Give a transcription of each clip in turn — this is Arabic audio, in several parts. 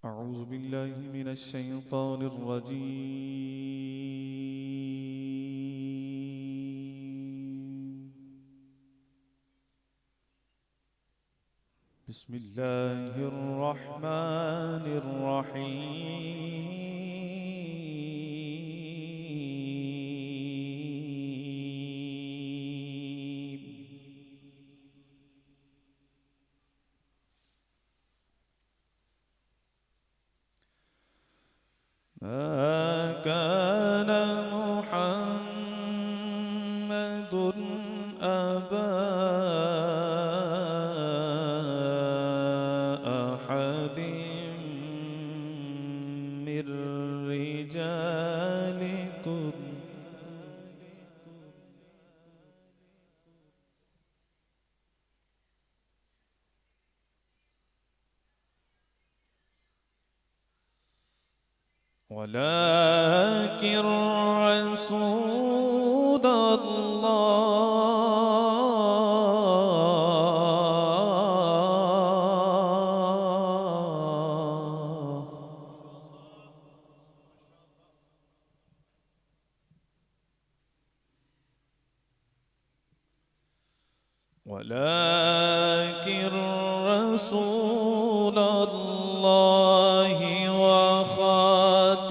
أعوذ بالله من الشيطان الرجيم. بسم الله الرحمن الرحيم. ما كان محمد أبا أحد من رجالكم ولكن رسول الله ولكن رسول الله وخاتم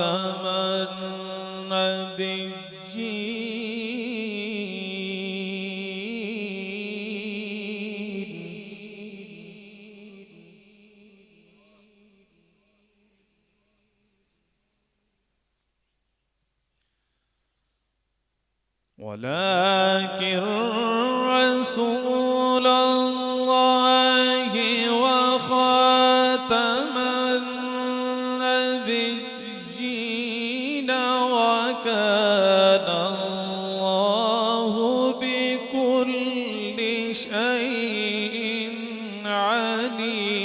ولكن رسول الله وخاتم النبيين وكان الله بكل شيء عليما.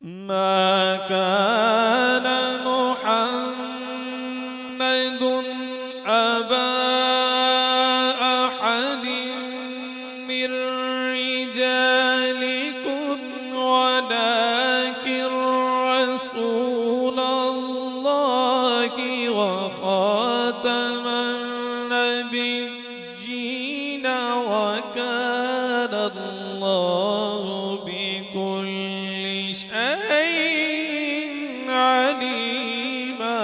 ما كان محمد أبا أحد من رجالكم ولكن رسول الله وخاتم النبيين وكان الله بكل شيء عليما.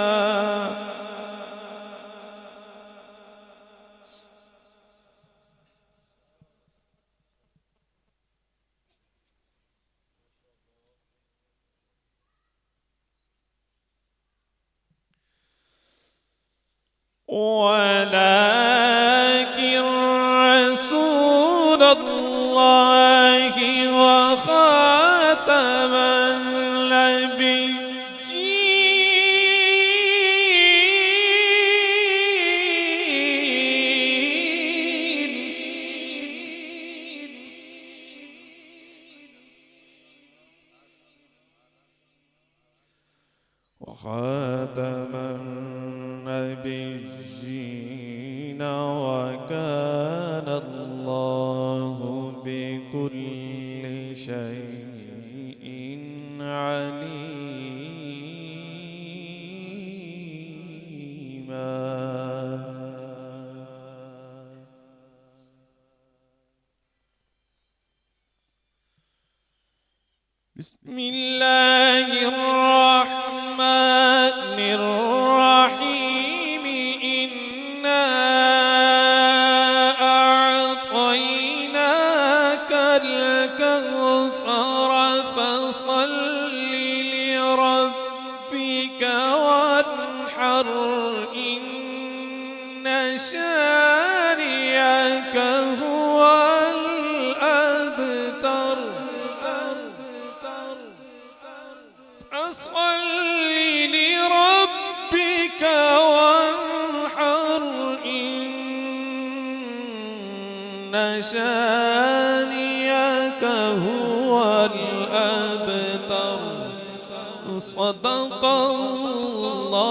ولكن رسول الله وخاتم النبيين وخاتم النبيين وكان الله بكل شيء عليما. بسم الله الرحمن الرحيم. إنا أعطيناك الكوثر فصل لربك وانحر إن شانئك هو الأبتر. فصل لربك وانحر إن شانئك هو الأبتر. وابتر. صدق الله